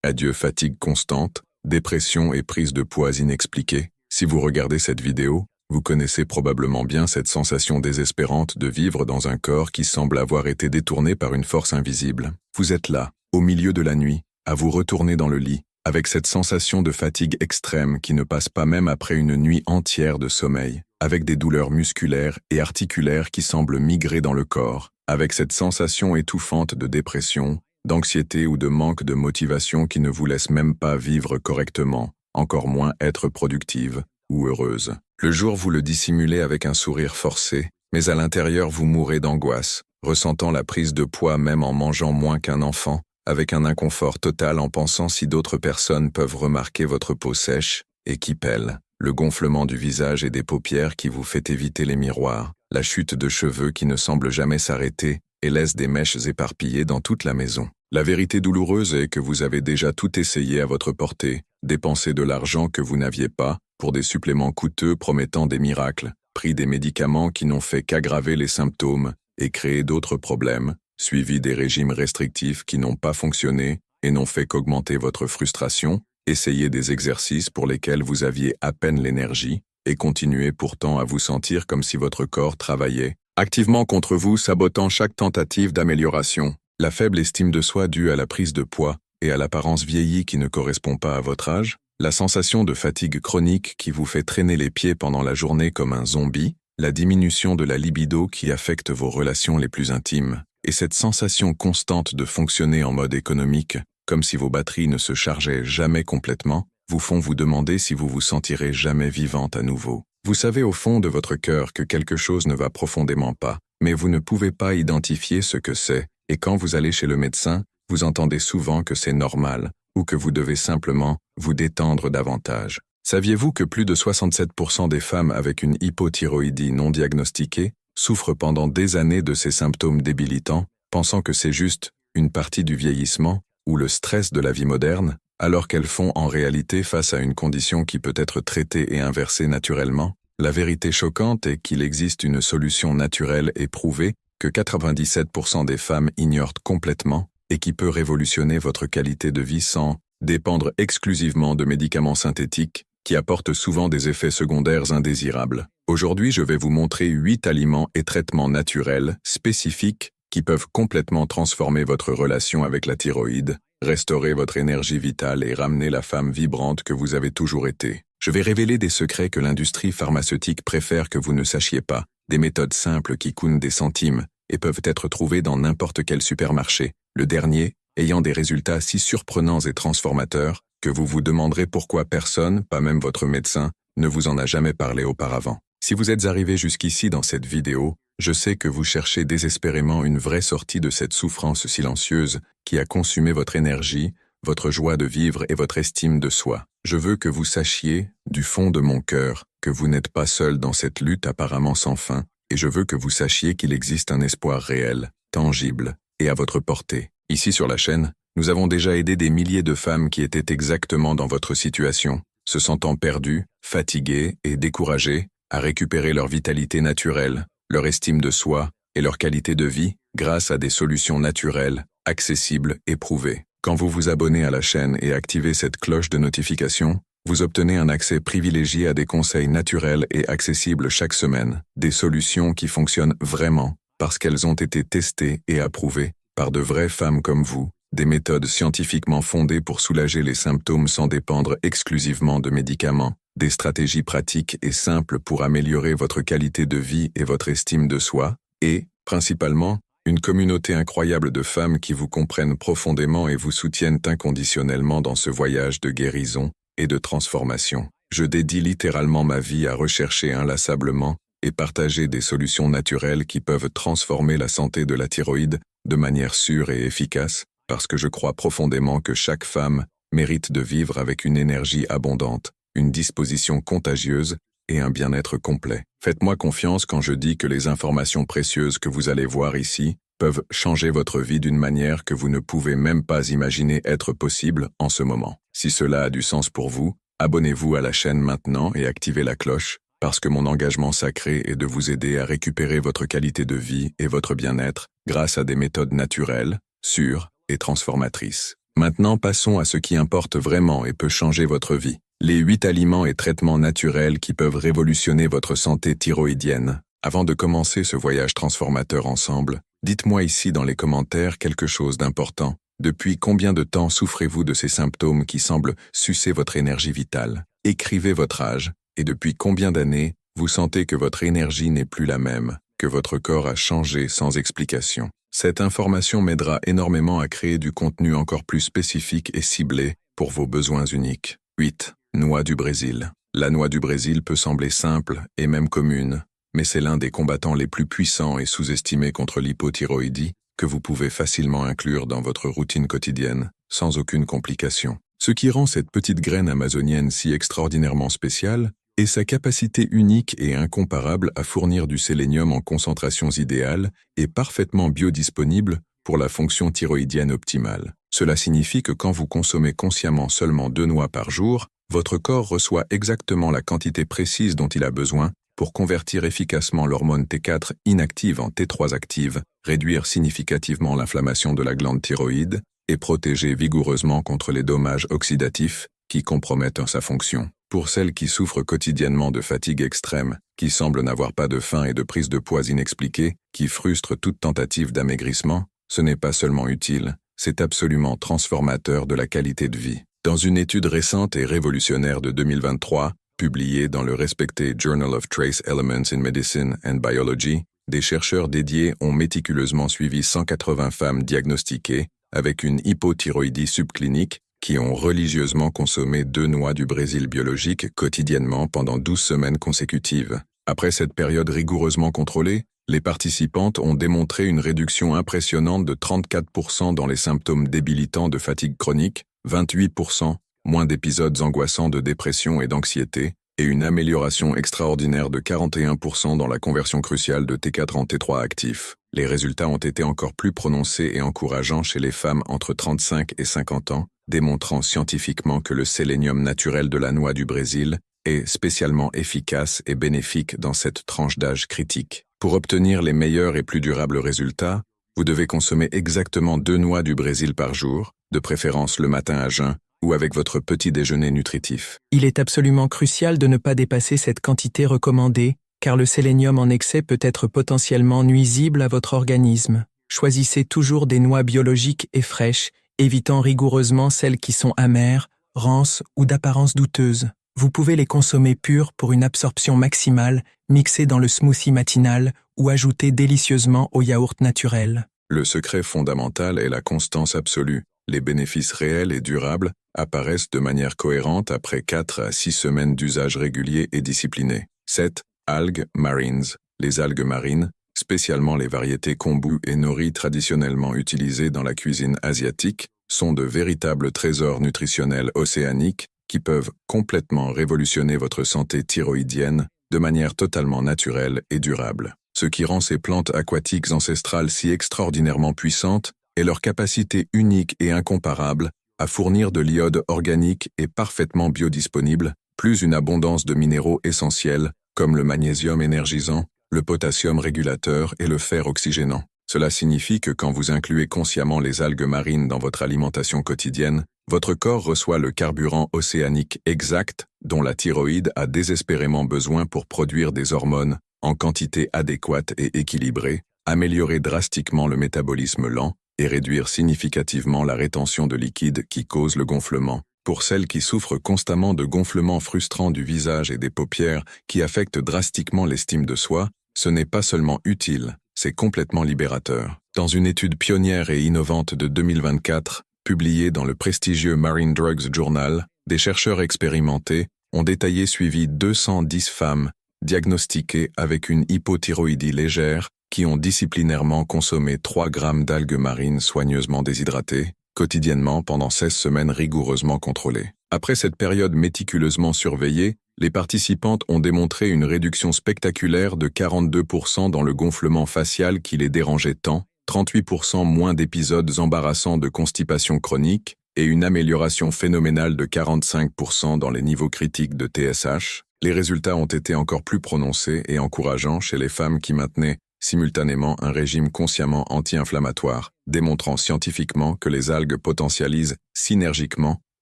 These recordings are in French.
Adieu fatigue constante, dépression et prise de poids inexpliquée. Si vous regardez cette vidéo, vous connaissez probablement bien cette sensation désespérante de vivre dans un corps qui semble avoir été détourné par une force invisible. Vous êtes là, au milieu de la nuit, à vous retourner dans le lit, avec cette sensation de fatigue extrême qui ne passe pas même après une nuit entière de sommeil, avec des douleurs musculaires et articulaires qui semblent migrer dans le corps, avec cette sensation étouffante de dépression, d'anxiété ou de manque de motivation qui ne vous laisse même pas vivre correctement, encore moins être productive ou heureuse. Le jour vous le dissimulez avec un sourire forcé, mais à l'intérieur vous mourrez d'angoisse, ressentant la prise de poids même en mangeant moins qu'un enfant, avec un inconfort total en pensant si d'autres personnes peuvent remarquer votre peau sèche et qui pèle, le gonflement du visage et des paupières qui vous fait éviter les miroirs, la chute de cheveux qui ne semble jamais s'arrêter et laisse des mèches éparpillées dans toute la maison. La vérité douloureuse est que vous avez déjà tout essayé à votre portée, dépensé de l'argent que vous n'aviez pas, pour des suppléments coûteux promettant des miracles, pris des médicaments qui n'ont fait qu'aggraver les symptômes et créer d'autres problèmes, suivi des régimes restrictifs qui n'ont pas fonctionné et n'ont fait qu'augmenter votre frustration, essayé des exercices pour lesquels vous aviez à peine l'énergie, et continuez pourtant à vous sentir comme si votre corps travaillait activement contre vous, sabotant chaque tentative d'amélioration. La faible estime de soi due à la prise de poids et à l'apparence vieillie qui ne correspond pas à votre âge, la sensation de fatigue chronique qui vous fait traîner les pieds pendant la journée comme un zombie, la diminution de la libido qui affecte vos relations les plus intimes, et cette sensation constante de fonctionner en mode économique, comme si vos batteries ne se chargeaient jamais complètement, vous font vous demander si vous vous sentirez jamais vivante à nouveau. Vous savez au fond de votre cœur que quelque chose ne va profondément pas, mais vous ne pouvez pas identifier ce que c'est, et quand vous allez chez le médecin, vous entendez souvent que c'est normal, ou que vous devez simplement vous détendre davantage. Saviez-vous que plus de 67% des femmes avec une hypothyroïdie non diagnostiquée souffrent pendant des années de ces symptômes débilitants, pensant que c'est juste une partie du vieillissement ou le stress de la vie moderne, alors qu'elles font en réalité face à une condition qui peut être traitée et inversée naturellement? La vérité choquante est qu'il existe une solution naturelle et prouvée que 97% des femmes ignorent complètement et qui peut révolutionner votre qualité de vie sans dépendre exclusivement de médicaments synthétiques qui apportent souvent des effets secondaires indésirables. Aujourd'hui, je vais vous montrer 8 aliments et traitements naturels spécifiques qui peuvent complètement transformer votre relation avec la thyroïde, restaurer votre énergie vitale et ramener la femme vibrante que vous avez toujours été. Je vais révéler des secrets que l'industrie pharmaceutique préfère que vous ne sachiez pas, des méthodes simples qui coûtent des centimes et peuvent être trouvées dans n'importe quel supermarché, le dernier ayant des résultats si surprenants et transformateurs que vous vous demanderez pourquoi personne, pas même votre médecin, ne vous en a jamais parlé auparavant. Si vous êtes arrivé jusqu'ici dans cette vidéo, je sais que vous cherchez désespérément une vraie sortie de cette souffrance silencieuse qui a consumé votre énergie, votre joie de vivre et votre estime de soi. Je veux que vous sachiez, du fond de mon cœur, que vous n'êtes pas seul dans cette lutte apparemment sans fin, et je veux que vous sachiez qu'il existe un espoir réel, tangible, et à votre portée. Ici sur la chaîne, nous avons déjà aidé des milliers de femmes qui étaient exactement dans votre situation, se sentant perdues, fatiguées et découragées, à récupérer leur vitalité naturelle, leur estime de soi et leur qualité de vie grâce à des solutions naturelles, accessibles et prouvées. Quand vous vous abonnez à la chaîne et activez cette cloche de notification, vous obtenez un accès privilégié à des conseils naturels et accessibles chaque semaine, des solutions qui fonctionnent vraiment parce qu'elles ont été testées et approuvées par de vraies femmes comme vous, des méthodes scientifiquement fondées pour soulager les symptômes sans dépendre exclusivement de médicaments, des stratégies pratiques et simples pour améliorer votre qualité de vie et votre estime de soi, et, principalement, une communauté incroyable de femmes qui vous comprennent profondément et vous soutiennent inconditionnellement dans ce voyage de guérison et de transformation. Je dédie littéralement ma vie à rechercher inlassablement et partager des solutions naturelles qui peuvent transformer la santé de la thyroïde de manière sûre et efficace, parce que je crois profondément que chaque femme mérite de vivre avec une énergie abondante, une disposition contagieuse et un bien-être complet. Faites-moi confiance quand je dis que les informations précieuses que vous allez voir ici peuvent changer votre vie d'une manière que vous ne pouvez même pas imaginer être possible en ce moment. Si cela a du sens pour vous, abonnez-vous à la chaîne maintenant et activez la cloche, parce que mon engagement sacré est de vous aider à récupérer votre qualité de vie et votre bien-être grâce à des méthodes naturelles, sûres et transformatrices. Maintenant passons à ce qui importe vraiment et peut changer votre vie. Les 8 aliments et traitements naturels qui peuvent révolutionner votre santé thyroïdienne. Avant de commencer ce voyage transformateur ensemble, dites-moi ici dans les commentaires quelque chose d'important. Depuis combien de temps souffrez-vous de ces symptômes qui semblent sucer votre énergie vitale? Écrivez votre âge, et depuis combien d'années vous sentez que votre énergie n'est plus la même, que votre corps a changé sans explication. Cette information m'aidera énormément à créer du contenu encore plus spécifique et ciblé pour vos besoins uniques. 8. Noix du Brésil. La noix du Brésil peut sembler simple et même commune, mais c'est l'un des combattants les plus puissants et sous-estimés contre l'hypothyroïdie que vous pouvez facilement inclure dans votre routine quotidienne, sans aucune complication. Ce qui rend cette petite graine amazonienne si extraordinairement spéciale est sa capacité unique et incomparable à fournir du sélénium en concentrations idéales et parfaitement biodisponible pour la fonction thyroïdienne optimale. Cela signifie que quand vous consommez consciemment seulement 2 noix par jour, votre corps reçoit exactement la quantité précise dont il a besoin pour convertir efficacement l'hormone T4 inactive en T3 active, réduire significativement l'inflammation de la glande thyroïde et protéger vigoureusement contre les dommages oxydatifs qui compromettent sa fonction. Pour celles qui souffrent quotidiennement de fatigue extrême, qui semblent n'avoir pas de faim et de prise de poids inexpliquée, qui frustrent toute tentative d'amaigrissement, ce n'est pas seulement utile, c'est absolument transformateur de la qualité de vie. Dans une étude récente et révolutionnaire de 2023, publiée dans le respecté Journal of Trace Elements in Medicine and Biology, des chercheurs dédiés ont méticuleusement suivi 180 femmes diagnostiquées avec une hypothyroïdie subclinique qui ont religieusement consommé 2 noix du Brésil biologique quotidiennement pendant 12 semaines consécutives. Après cette période rigoureusement contrôlée, les participantes ont démontré une réduction impressionnante de 34% dans les symptômes débilitants de fatigue chronique, 28%, moins d'épisodes angoissants de dépression et d'anxiété, et une amélioration extraordinaire de 41% dans la conversion cruciale de T4 en T3 actif. Les résultats ont été encore plus prononcés et encourageants chez les femmes entre 35 et 50 ans, démontrant scientifiquement que le sélénium naturel de la noix du Brésil est spécialement efficace et bénéfique dans cette tranche d'âge critique. Pour obtenir les meilleurs et plus durables résultats, vous devez consommer exactement 2 noix du Brésil par jour, de préférence le matin à jeun, ou avec votre petit déjeuner nutritif. Il est absolument crucial de ne pas dépasser cette quantité recommandée, car le sélénium en excès peut être potentiellement nuisible à votre organisme. Choisissez toujours des noix biologiques et fraîches, évitant rigoureusement celles qui sont amères, rances ou d'apparence douteuse. Vous pouvez les consommer pures pour une absorption maximale, mixées dans le smoothie matinal ou ajouter délicieusement au yaourt naturel. Le secret fondamental est la constance absolue. Les bénéfices réels et durables apparaissent de manière cohérente après 4 à 6 semaines d'usage régulier et discipliné. 7. Algues marines. Les algues marines, spécialement les variétés kombu et nori traditionnellement utilisées dans la cuisine asiatique, sont de véritables trésors nutritionnels océaniques qui peuvent complètement révolutionner votre santé thyroïdienne de manière totalement naturelle et durable. Ce qui rend ces plantes aquatiques ancestrales si extraordinairement puissantes est leur capacité unique et incomparable à fournir de l'iode organique et parfaitement biodisponible, plus une abondance de minéraux essentiels comme le magnésium énergisant, le potassium régulateur et le fer oxygénant. Cela signifie que quand vous incluez consciemment les algues marines dans votre alimentation quotidienne, votre corps reçoit le carburant océanique exact dont la thyroïde a désespérément besoin pour produire des hormones en quantité adéquate et équilibrée, améliorer drastiquement le métabolisme lent et réduire significativement la rétention de liquide qui cause le gonflement. Pour celles qui souffrent constamment de gonflements frustrants du visage et des paupières qui affectent drastiquement l'estime de soi, ce n'est pas seulement utile, c'est complètement libérateur. Dans une étude pionnière et innovante de 2024, publiée dans le prestigieux Marine Drugs Journal, des chercheurs expérimentés ont détaillé suivi 210 femmes diagnostiquées avec une hypothyroïdie légère qui ont disciplinairement consommé 3 grammes d'algues marines soigneusement déshydratées, quotidiennement pendant 16 semaines rigoureusement contrôlées. Après cette période méticuleusement surveillée, les participantes ont démontré une réduction spectaculaire de 42% dans le gonflement facial qui les dérangeait tant, 38% moins d'épisodes embarrassants de constipation chronique et une amélioration phénoménale de 45% dans les niveaux critiques de TSH. Les résultats ont été encore plus prononcés et encourageants chez les femmes qui maintenaient simultanément un régime consciemment anti-inflammatoire, démontrant scientifiquement que les algues potentialisent synergiquement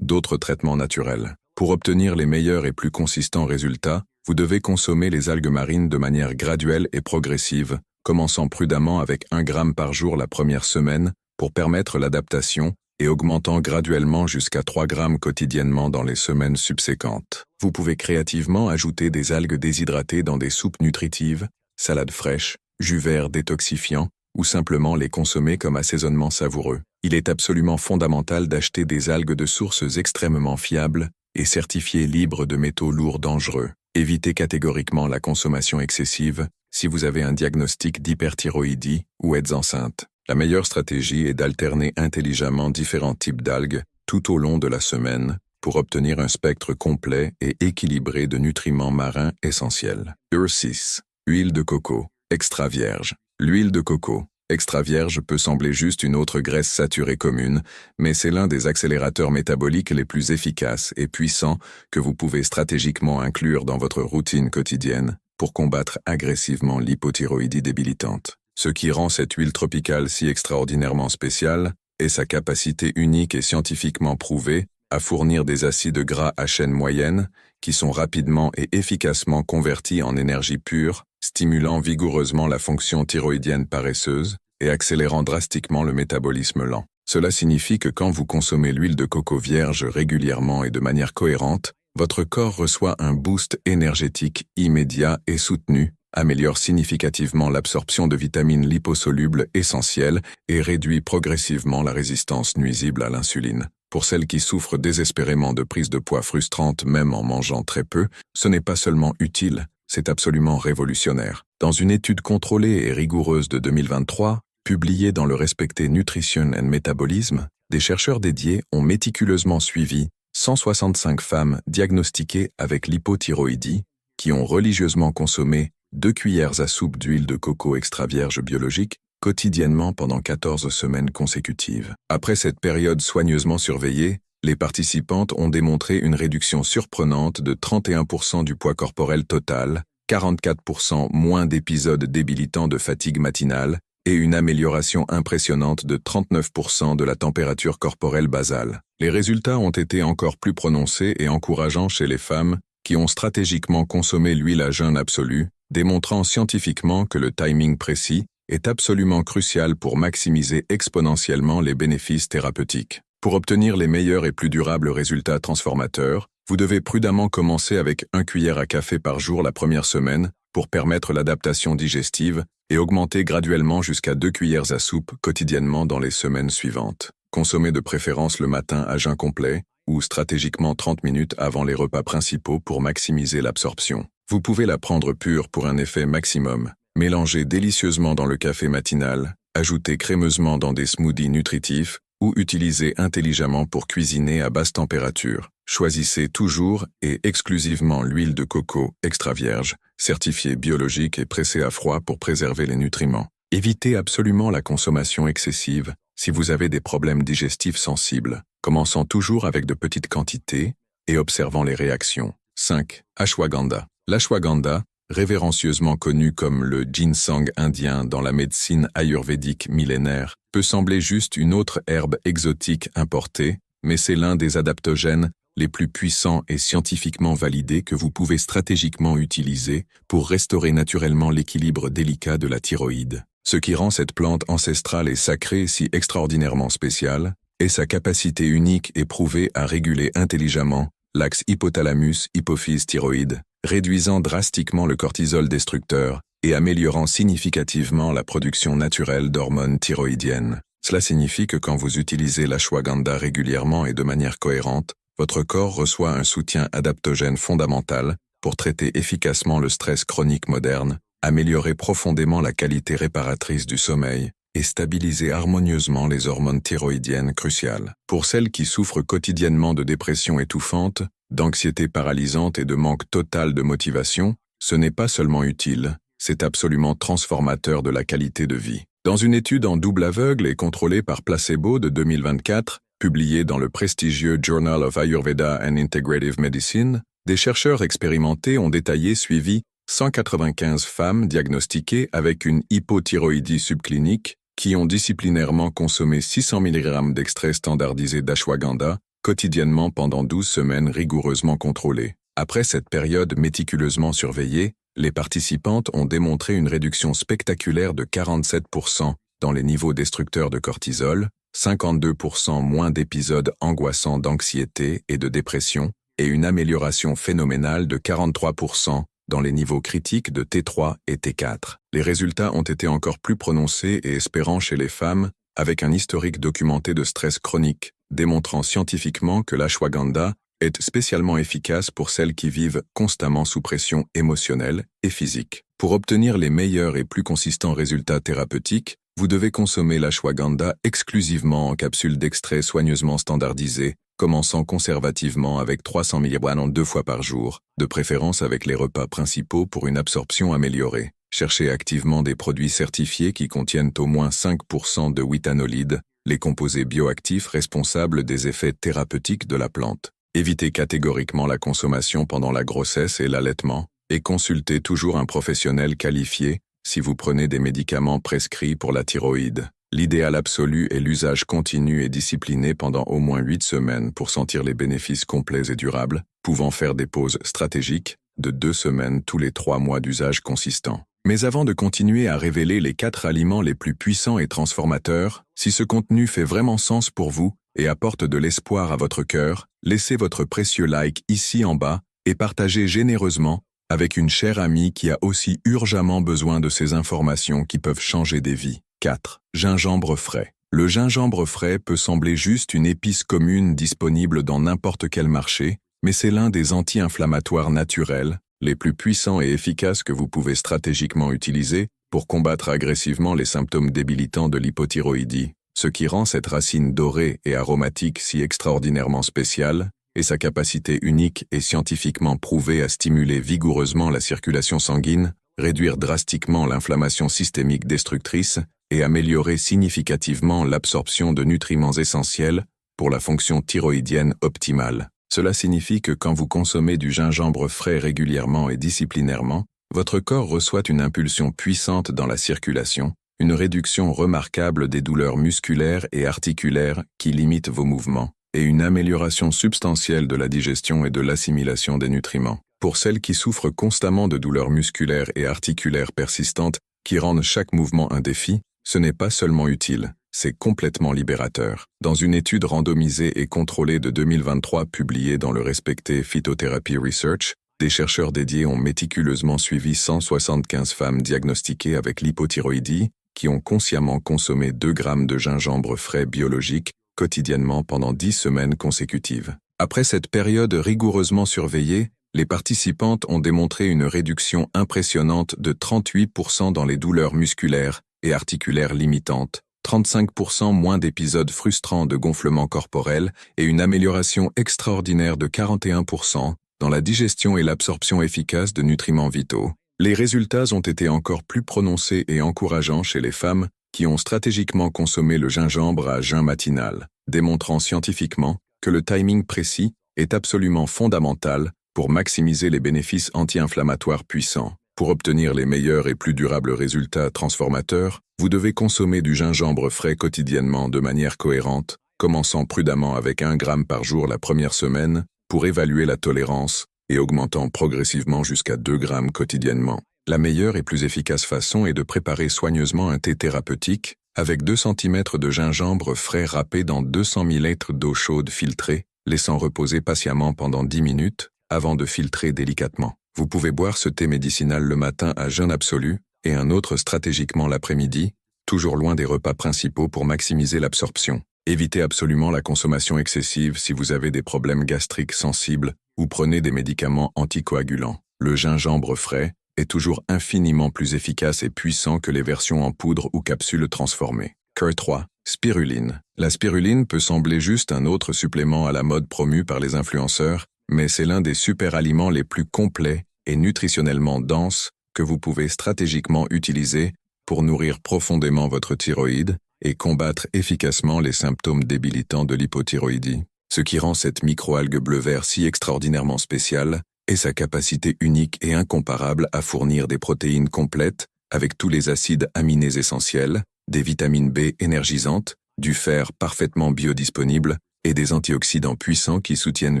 d'autres traitements naturels. Pour obtenir les meilleurs et plus consistants résultats, vous devez consommer les algues marines de manière graduelle et progressive, commençant prudemment avec 1 gramme par jour la première semaine pour permettre l'adaptation et augmentant graduellement jusqu'à 3 grammes quotidiennement dans les semaines subséquentes. Vous pouvez créativement ajouter des algues déshydratées dans des soupes nutritives, salades fraîches, jus verts détoxifiants, ou simplement les consommer comme assaisonnement savoureux. Il est absolument fondamental d'acheter des algues de sources extrêmement fiables et certifiées libres de métaux lourds dangereux. Évitez catégoriquement la consommation excessive si vous avez un diagnostic d'hyperthyroïdie ou êtes enceinte. La meilleure stratégie est d'alterner intelligemment différents types d'algues tout au long de la semaine pour obtenir un spectre complet et équilibré de nutriments marins essentiels. 6. Huile de coco, extra vierge. L'huile de coco, extra vierge peut sembler juste une autre graisse saturée commune, mais c'est l'un des accélérateurs métaboliques les plus efficaces et puissants que vous pouvez stratégiquement inclure dans votre routine quotidienne pour combattre agressivement l'hypothyroïdie débilitante. Ce qui rend cette huile tropicale si extraordinairement spéciale est sa capacité unique et scientifiquement prouvée à fournir des acides gras à chaîne moyenne qui sont rapidement et efficacement convertis en énergie pure, stimulant vigoureusement la fonction thyroïdienne paresseuse et accélérant drastiquement le métabolisme lent. Cela signifie que quand vous consommez l'huile de coco vierge régulièrement et de manière cohérente, votre corps reçoit un boost énergétique immédiat et soutenu, améliore significativement l'absorption de vitamines liposolubles essentielles et réduit progressivement la résistance nuisible à l'insuline. Pour celles qui souffrent désespérément de prise de poids frustrante même en mangeant très peu, ce n'est pas seulement utile, c'est absolument révolutionnaire. Dans une étude contrôlée et rigoureuse de 2023, publiée dans le Respected Nutrition and Metabolism, des chercheurs dédiés ont méticuleusement suivi 165 femmes diagnostiquées avec l'hypothyroïdie qui ont religieusement consommé 2 cuillères à soupe d'huile de coco extra vierge biologique quotidiennement pendant 14 semaines consécutives. Après cette période soigneusement surveillée, les participantes ont démontré une réduction surprenante de 31% du poids corporel total, 44% moins d'épisodes débilitants de fatigue matinale et une amélioration impressionnante de 39% de la température corporelle basale. Les résultats ont été encore plus prononcés et encourageants chez les femmes qui ont stratégiquement consommé l'huile à jeûne absolu, démontrant scientifiquement que le timing précis est absolument crucial pour maximiser exponentiellement les bénéfices thérapeutiques. Pour obtenir les meilleurs et plus durables résultats transformateurs, vous devez prudemment commencer avec 1 cuillère à café par jour la première semaine pour permettre l'adaptation digestive et augmenter graduellement jusqu'à 2 cuillères à soupe quotidiennement dans les semaines suivantes. Consommez de préférence le matin à jeun complet ou stratégiquement 30 minutes avant les repas principaux pour maximiser l'absorption. Vous pouvez la prendre pure pour un effet maximum. Mélangez délicieusement dans le café matinal, ajoutez crémeusement dans des smoothies nutritifs ou utilisez intelligemment pour cuisiner à basse température. Choisissez toujours et exclusivement l'huile de coco extra vierge, certifiée biologique et pressée à froid pour préserver les nutriments. Évitez absolument la consommation excessive si vous avez des problèmes digestifs sensibles, commençant toujours avec de petites quantités et observant les réactions. 5. Ashwagandha. L'ashwagandha, révérencieusement connu comme le ginseng indien dans la médecine ayurvédique millénaire, peut sembler juste une autre herbe exotique importée, mais c'est l'un des adaptogènes les plus puissants et scientifiquement validés que vous pouvez stratégiquement utiliser pour restaurer naturellement l'équilibre délicat de la thyroïde. Ce qui rend cette plante ancestrale et sacrée si extraordinairement spéciale est sa capacité unique et prouvée à réguler intelligemment l'axe hypothalamus-hypophyse-thyroïde, réduisant drastiquement le cortisol destructeur et améliorant significativement la production naturelle d'hormones thyroïdiennes. Cela signifie que quand vous utilisez l'ashwagandha régulièrement et de manière cohérente, votre corps reçoit un soutien adaptogène fondamental pour traiter efficacement le stress chronique moderne, améliorer profondément la qualité réparatrice du sommeil et stabiliser harmonieusement les hormones thyroïdiennes cruciales. Pour celles qui souffrent quotidiennement de dépression étouffante, d'anxiété paralysante et de manque total de motivation, ce n'est pas seulement utile, c'est absolument transformateur de la qualité de vie. Dans une étude en double aveugle et contrôlée par placebo de 2024, publiée dans le prestigieux Journal of Ayurveda and Integrative Medicine, des chercheurs expérimentés ont détaillé suivi 195 femmes diagnostiquées avec une hypothyroïdie subclinique qui ont disciplinairement consommé 600 mg d'extrait standardisé d'ashwagandha quotidiennement pendant 12 semaines rigoureusement contrôlées. Après cette période méticuleusement surveillée, les participantes ont démontré une réduction spectaculaire de 47% dans les niveaux destructeurs de cortisol, 52% moins d'épisodes angoissants d'anxiété et de dépression, et une amélioration phénoménale de 43% dans les niveaux critiques de T3 et T4. Les résultats ont été encore plus prononcés et espérants chez les femmes, avec un historique documenté de stress chronique, démontrant scientifiquement que l'ashwagandha est spécialement efficace pour celles qui vivent constamment sous pression émotionnelle et physique. Pour obtenir les meilleurs et plus consistants résultats thérapeutiques, vous devez consommer l'ashwagandha exclusivement en capsules d'extrait soigneusement standardisées, commençant conservativement avec 300 mg 2 fois par jour, de préférence avec les repas principaux pour une absorption améliorée. Cherchez activement des produits certifiés qui contiennent au moins 5% de withanolide, les composés bioactifs responsables des effets thérapeutiques de la plante. Évitez catégoriquement la consommation pendant la grossesse et l'allaitement, et consultez toujours un professionnel qualifié si vous prenez des médicaments prescrits pour la thyroïde. L'idéal absolu est l'usage continu et discipliné pendant au moins 8 semaines pour sentir les bénéfices complets et durables, pouvant faire des pauses stratégiques de 2 semaines tous les 3 mois d'usage consistant. Mais avant de continuer à révéler les 4 aliments les plus puissants et transformateurs, si ce contenu fait vraiment sens pour vous et apporte de l'espoir à votre cœur, laissez votre précieux like ici en bas et partagez généreusement avec une chère amie qui a aussi urgemment besoin de ces informations qui peuvent changer des vies. 4. Gingembre frais. Le gingembre frais peut sembler juste une épice commune disponible dans n'importe quel marché, mais c'est l'un des anti-inflammatoires naturels, les plus puissants et efficaces que vous pouvez stratégiquement utiliser pour combattre agressivement les symptômes débilitants de l'hypothyroïdie, ce qui rend cette racine dorée et aromatique si extraordinairement spéciale, et sa capacité unique et scientifiquement prouvée à stimuler vigoureusement la circulation sanguine, réduire drastiquement l'inflammation systémique destructrice et améliorer significativement l'absorption de nutriments essentiels pour la fonction thyroïdienne optimale. Cela signifie que quand vous consommez du gingembre frais régulièrement et disciplinairement, votre corps reçoit une impulsion puissante dans la circulation, une réduction remarquable des douleurs musculaires et articulaires qui limitent vos mouvements, et une amélioration substantielle de la digestion et de l'assimilation des nutriments. Pour celles qui souffrent constamment de douleurs musculaires et articulaires persistantes qui rendent chaque mouvement un défi, ce n'est pas seulement utile, c'est complètement libérateur. Dans une étude randomisée et contrôlée de 2023 publiée dans le respecté Phytotherapy Research, des chercheurs dédiés ont méticuleusement suivi 175 femmes diagnostiquées avec l'hypothyroïdie qui ont consciemment consommé 2 grammes de gingembre frais biologique quotidiennement pendant 10 semaines consécutives. Après cette période rigoureusement surveillée, les participantes ont démontré une réduction impressionnante de 38% dans les douleurs musculaires et articulaires limitantes, 35% moins d'épisodes frustrants de gonflement corporel et une amélioration extraordinaire de 41% dans la digestion et l'absorption efficace de nutriments vitaux. Les résultats ont été encore plus prononcés et encourageants chez les femmes qui ont stratégiquement consommé le gingembre à jeun matinal, démontrant scientifiquement que le timing précis est absolument fondamental pour maximiser les bénéfices anti-inflammatoires puissants. Pour obtenir les meilleurs et plus durables résultats transformateurs, vous devez consommer du gingembre frais quotidiennement de manière cohérente, commençant prudemment avec 1 gramme par jour la première semaine pour évaluer la tolérance et augmentant progressivement jusqu'à 2 grammes quotidiennement. La meilleure et plus efficace façon est de préparer soigneusement un thé thérapeutique avec 2 cm de gingembre frais râpé dans 200 ml d'eau chaude filtrée, laissant reposer patiemment pendant 10 minutes avant de filtrer délicatement. Vous pouvez boire ce thé médicinal le matin à jeûne absolu et un autre stratégiquement l'après-midi, toujours loin des repas principaux pour maximiser l'absorption. Évitez absolument la consommation excessive si vous avez des problèmes gastriques sensibles ou prenez des médicaments anticoagulants. Le gingembre frais est toujours infiniment plus efficace et puissant que les versions en poudre ou capsules transformées. Cœur 3. Spiruline. La spiruline peut sembler juste un autre supplément à la mode promu par les influenceurs, mais c'est l'un des super-aliments les plus complets et nutritionnellement denses que vous pouvez stratégiquement utiliser pour nourrir profondément votre thyroïde et combattre efficacement les symptômes débilitants de l'hypothyroïdie. Ce qui rend cette microalgue bleu-vert si extraordinairement spéciale et sa capacité unique et incomparable à fournir des protéines complètes, avec tous les acides aminés essentiels, des vitamines B énergisantes, du fer parfaitement biodisponible et des antioxydants puissants qui soutiennent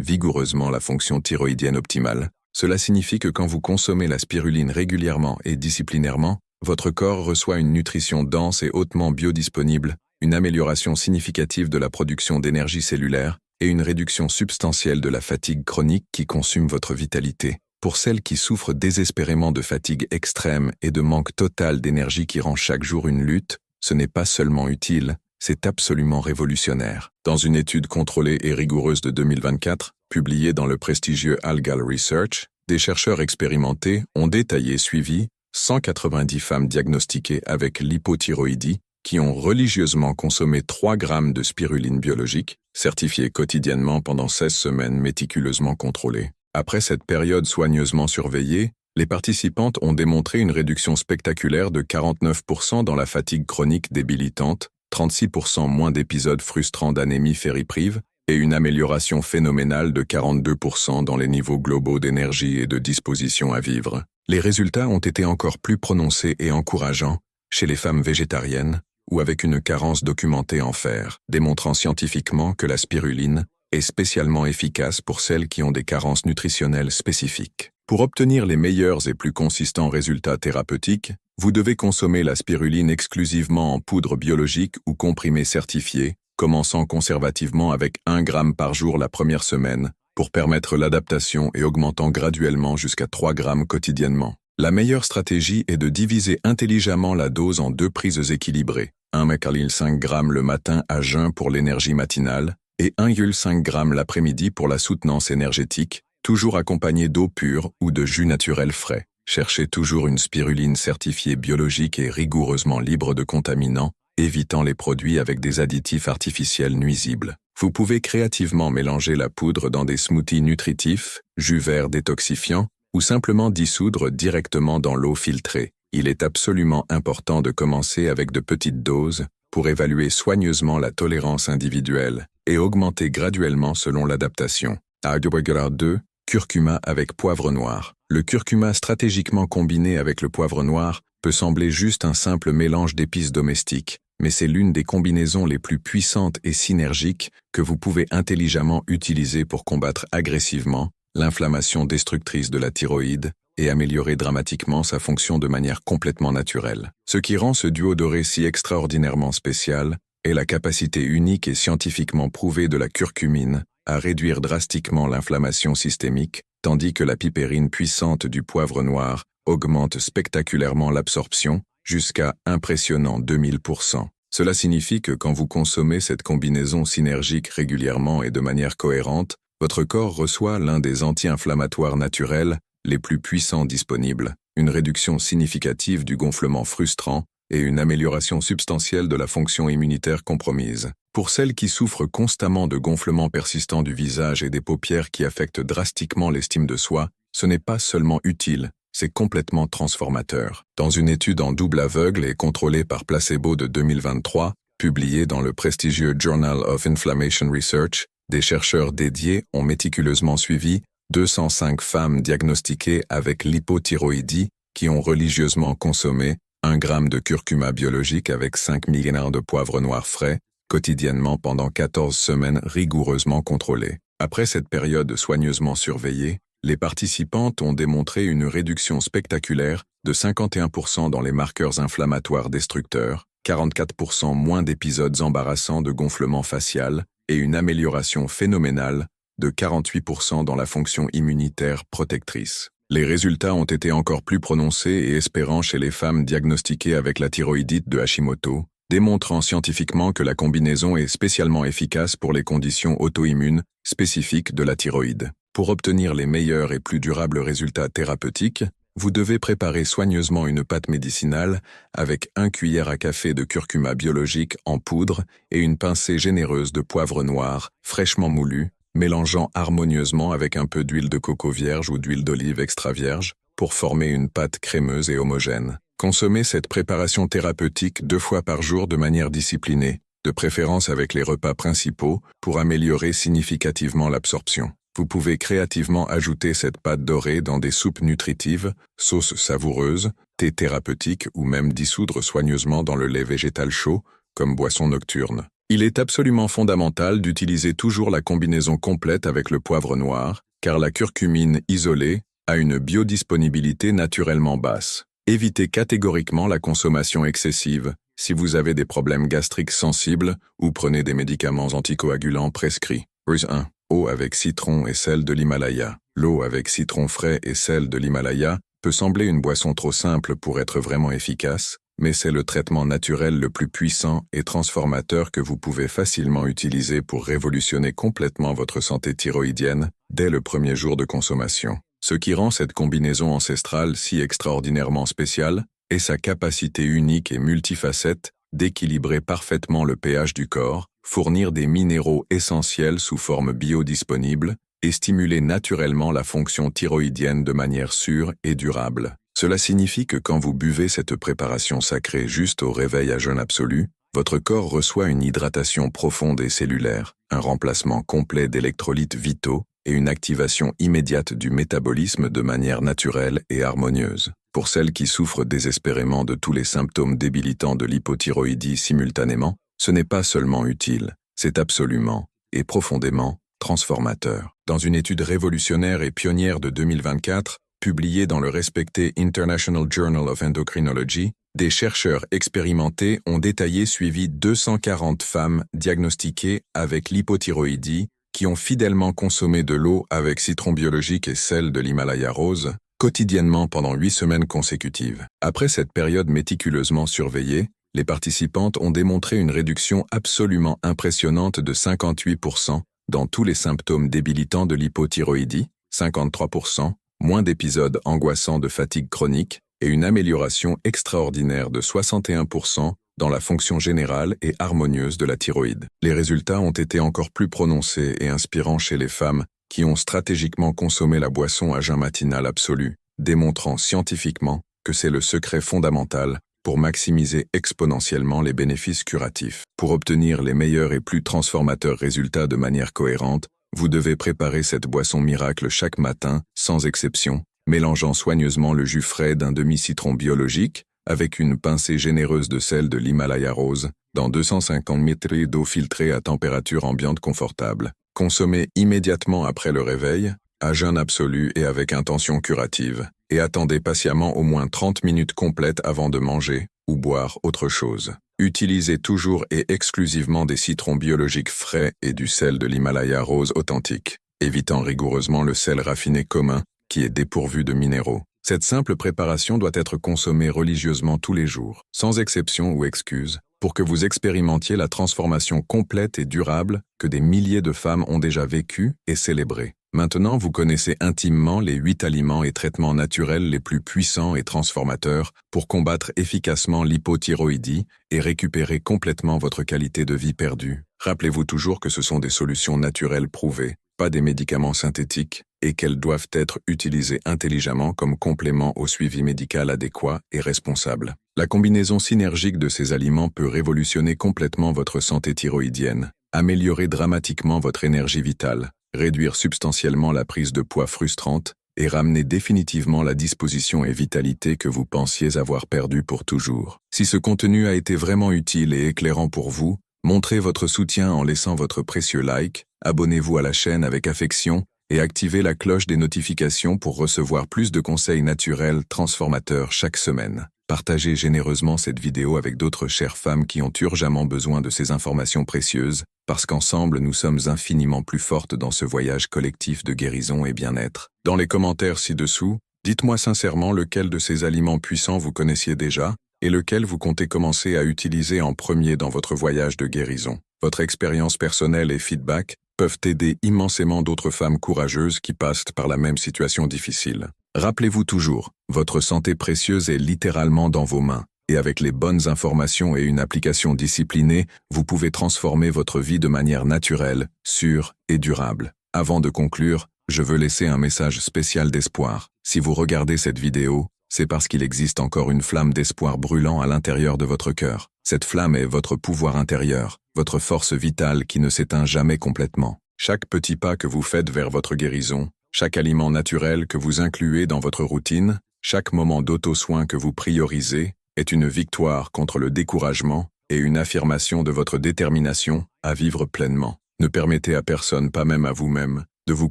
vigoureusement la fonction thyroïdienne optimale. Cela signifie que quand vous consommez la spiruline régulièrement et disciplinairement, votre corps reçoit une nutrition dense et hautement biodisponible, une amélioration significative de la production d'énergie cellulaire et une réduction substantielle de la fatigue chronique qui consume votre vitalité. Pour celles qui souffrent désespérément de fatigue extrême et de manque total d'énergie qui rend chaque jour une lutte, ce n'est pas seulement utile, c'est absolument révolutionnaire. Dans une étude contrôlée et rigoureuse de 2024, publiée dans le prestigieux Algal Research, des chercheurs expérimentés ont détaillé suivi 190 femmes diagnostiquées avec l'hypothyroïdie qui ont religieusement consommé 3 grammes de spiruline biologique, certifiée quotidiennement pendant 16 semaines méticuleusement contrôlées. Après cette période soigneusement surveillée, les participantes ont démontré une réduction spectaculaire de 49% dans la fatigue chronique débilitante, 36% moins d'épisodes frustrants d'anémie fériprive et une amélioration phénoménale de 42% dans les niveaux globaux d'énergie et de disposition à vivre. Les résultats ont été encore plus prononcés et encourageants chez les femmes végétariennes ou avec une carence documentée en fer, démontrant scientifiquement que la spiruline est spécialement efficace pour celles qui ont des carences nutritionnelles spécifiques. Pour obtenir les meilleurs et plus consistants résultats thérapeutiques, vous devez consommer la spiruline exclusivement en poudre biologique ou comprimé certifié, commençant conservativement avec 1 gramme par jour la première semaine, pour permettre l'adaptation et augmentant graduellement jusqu'à 3 grammes quotidiennement. La meilleure stratégie est de diviser intelligemment la dose en 2 prises équilibrées, 1,5 g le matin à jeun pour l'énergie matinale et 1,5 g l'après-midi pour la soutenance énergétique, toujours accompagné d'eau pure ou de jus naturel frais. Cherchez toujours une spiruline certifiée biologique et rigoureusement libre de contaminants, évitant les produits avec des additifs artificiels nuisibles. Vous pouvez créativement mélanger la poudre dans des smoothies nutritifs, jus verts détoxifiants, ou simplement dissoudre directement dans l'eau filtrée. Il est absolument important de commencer avec de petites doses pour évaluer soigneusement la tolérance individuelle et augmenter graduellement selon l'adaptation. 2. Curcuma avec poivre noir. Le curcuma stratégiquement combiné avec le poivre noir peut sembler juste un simple mélange d'épices domestiques, mais c'est l'une des combinaisons les plus puissantes et synergiques que vous pouvez intelligemment utiliser pour combattre agressivement l'inflammation destructrice de la thyroïde et améliorer dramatiquement sa fonction de manière complètement naturelle. Ce qui rend ce duo doré si extraordinairement spécial est la capacité unique et scientifiquement prouvée de la curcumine à réduire drastiquement l'inflammation systémique, tandis que la pipérine puissante du poivre noir augmente spectaculairement l'absorption jusqu'à impressionnant 2000%. Cela signifie que quand vous consommez cette combinaison synergique régulièrement et de manière cohérente, votre corps reçoit l'un des anti-inflammatoires naturels les plus puissants disponibles, une réduction significative du gonflement frustrant et une amélioration substantielle de la fonction immunitaire compromise. Pour celles qui souffrent constamment de gonflements persistants du visage et des paupières qui affectent drastiquement l'estime de soi, ce n'est pas seulement utile, c'est complètement transformateur. Dans une étude en double aveugle et contrôlée par placebo de 2023, publiée dans le prestigieux Journal of Inflammation Research, des chercheurs dédiés ont méticuleusement suivi 205 femmes diagnostiquées avec l'hypothyroïdie qui ont religieusement consommé 1 gramme de curcuma biologique avec 5 mg de poivre noir frais, quotidiennement pendant 14 semaines rigoureusement contrôlées. Après cette période soigneusement surveillée, les participantes ont démontré une réduction spectaculaire de 51% dans les marqueurs inflammatoires destructeurs, 44% moins d'épisodes embarrassants de gonflement facial et une amélioration phénoménale de 48% dans la fonction immunitaire protectrice. Les résultats ont été encore plus prononcés et espérants chez les femmes diagnostiquées avec la thyroïdite de Hashimoto, démontrant scientifiquement que la combinaison est spécialement efficace pour les conditions auto-immunes spécifiques de la thyroïde. Pour obtenir les meilleurs et plus durables résultats thérapeutiques, vous devez préparer soigneusement une pâte médicinale avec 1 cuillère à café de curcuma biologique en poudre et une pincée généreuse de poivre noir, fraîchement moulu, mélangeant harmonieusement avec un peu d'huile de coco vierge ou d'huile d'olive extra vierge pour former une pâte crémeuse et homogène. Consommez cette préparation thérapeutique 2 fois par jour de manière disciplinée, de préférence avec les repas principaux pour améliorer significativement l'absorption. Vous pouvez créativement ajouter cette pâte dorée dans des soupes nutritives, sauces savoureuses, thés thérapeutiques ou même dissoudre soigneusement dans le lait végétal chaud, comme boisson nocturne. Il est absolument fondamental d'utiliser toujours la combinaison complète avec le poivre noir, car la curcumine isolée a une biodisponibilité naturellement basse. Évitez catégoriquement la consommation excessive si vous avez des problèmes gastriques sensibles ou prenez des médicaments anticoagulants prescrits. 1. Eau avec citron et sel de l'Himalaya. L'eau avec citron frais et sel de l'Himalaya peut sembler une boisson trop simple pour être vraiment efficace, mais c'est le traitement naturel le plus puissant et transformateur que vous pouvez facilement utiliser pour révolutionner complètement votre santé thyroïdienne dès le premier jour de consommation. Ce qui rend cette combinaison ancestrale si extraordinairement spéciale est sa capacité unique et multifacette d'équilibrer parfaitement le pH du corps, fournir des minéraux essentiels sous forme biodisponible et stimuler naturellement la fonction thyroïdienne de manière sûre et durable. Cela signifie que quand vous buvez cette préparation sacrée juste au réveil à jeûne absolu, votre corps reçoit une hydratation profonde et cellulaire, un remplacement complet d'électrolytes vitaux et une activation immédiate du métabolisme de manière naturelle et harmonieuse. Pour celles qui souffrent désespérément de tous les symptômes débilitants de l'hypothyroïdie simultanément, ce n'est pas seulement utile, c'est absolument et profondément transformateur. Dans une étude révolutionnaire et pionnière de 2024, publiée dans le respecté International Journal of Endocrinology, des chercheurs expérimentés ont détaillé suivi 240 femmes diagnostiquées avec l'hypothyroïdie qui ont fidèlement consommé de l'eau avec citron biologique et sel de l'Himalaya rose, quotidiennement pendant 8 semaines consécutives. Après cette période méticuleusement surveillée, les participantes ont démontré une réduction absolument impressionnante de 58% dans tous les symptômes débilitants de l'hypothyroïdie, 53%, moins d'épisodes angoissants de fatigue chronique et une amélioration extraordinaire de 61% dans la fonction générale et harmonieuse de la thyroïde. Les résultats ont été encore plus prononcés et inspirants chez les femmes qui ont stratégiquement consommé la boisson à jeun matinal absolu, démontrant scientifiquement que c'est le secret fondamental pour maximiser exponentiellement les bénéfices curatifs. Pour obtenir les meilleurs et plus transformateurs résultats de manière cohérente, vous devez préparer cette boisson miracle chaque matin, sans exception, mélangeant soigneusement le jus frais d'un demi-citron biologique avec une pincée généreuse de sel de l'Himalaya rose dans 250 ml d'eau filtrée à température ambiante confortable. Consommez immédiatement après le réveil, à jeûne absolu et avec intention curative, et attendez patiemment au moins 30 minutes complètes avant de manger ou boire autre chose. Utilisez toujours et exclusivement des citrons biologiques frais et du sel de l'Himalaya rose authentique, évitant rigoureusement le sel raffiné commun qui est dépourvu de minéraux. Cette simple préparation doit être consommée religieusement tous les jours, sans exception ou excuse, pour que vous expérimentiez la transformation complète et durable que des milliers de femmes ont déjà vécue et célébrée. Maintenant, vous connaissez intimement les 8 aliments et traitements naturels les plus puissants et transformateurs pour combattre efficacement l'hypothyroïdie et récupérer complètement votre qualité de vie perdue. Rappelez-vous toujours que ce sont des solutions naturelles prouvées, pas des médicaments synthétiques, et qu'elles doivent être utilisées intelligemment comme complément au suivi médical adéquat et responsable. La combinaison synergique de ces aliments peut révolutionner complètement votre santé thyroïdienne, améliorer dramatiquement votre énergie vitale, réduire substantiellement la prise de poids frustrante et ramener définitivement la disposition et vitalité que vous pensiez avoir perdue pour toujours. Si ce contenu a été vraiment utile et éclairant pour vous, montrez votre soutien en laissant votre précieux like, abonnez-vous à la chaîne avec affection et activez la cloche des notifications pour recevoir plus de conseils naturels transformateurs chaque semaine. Partagez généreusement cette vidéo avec d'autres chères femmes qui ont urgemment besoin de ces informations précieuses, parce qu'ensemble nous sommes infiniment plus fortes dans ce voyage collectif de guérison et bien-être. Dans les commentaires ci-dessous, dites-moi sincèrement lequel de ces aliments puissants vous connaissiez déjà, et lequel vous comptez commencer à utiliser en premier dans votre voyage de guérison. Votre expérience personnelle et feedback peuvent aider immensément d'autres femmes courageuses qui passent par la même situation difficile. Rappelez-vous toujours, votre santé précieuse est littéralement dans vos mains, et avec les bonnes informations et une application disciplinée, vous pouvez transformer votre vie de manière naturelle, sûre et durable. Avant de conclure, je veux laisser un message spécial d'espoir. Si vous regardez cette vidéo, c'est parce qu'il existe encore une flamme d'espoir brûlant à l'intérieur de votre cœur. Cette flamme est votre pouvoir intérieur, votre force vitale qui ne s'éteint jamais complètement. Chaque petit pas que vous faites vers votre guérison, chaque aliment naturel que vous incluez dans votre routine, chaque moment d'auto-soin que vous priorisez, est une victoire contre le découragement et une affirmation de votre détermination à vivre pleinement. Ne permettez à personne, pas même à vous-même, de vous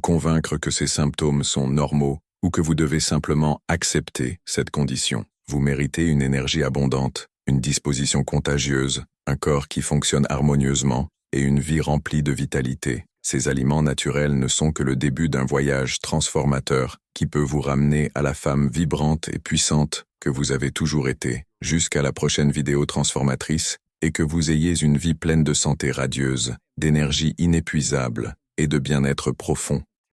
convaincre que ces symptômes sont normaux ou que vous devez simplement accepter cette condition. Vous méritez une énergie abondante, une disposition contagieuse, un corps qui fonctionne harmonieusement et une vie remplie de vitalité. Ces aliments naturels ne sont que le début d'un voyage transformateur qui peut vous ramener à la femme vibrante et puissante que vous avez toujours été, jusqu'à la prochaine vidéo transformatrice, et que vous ayez une vie pleine de santé radieuse, d'énergie inépuisable et de bien-être profond.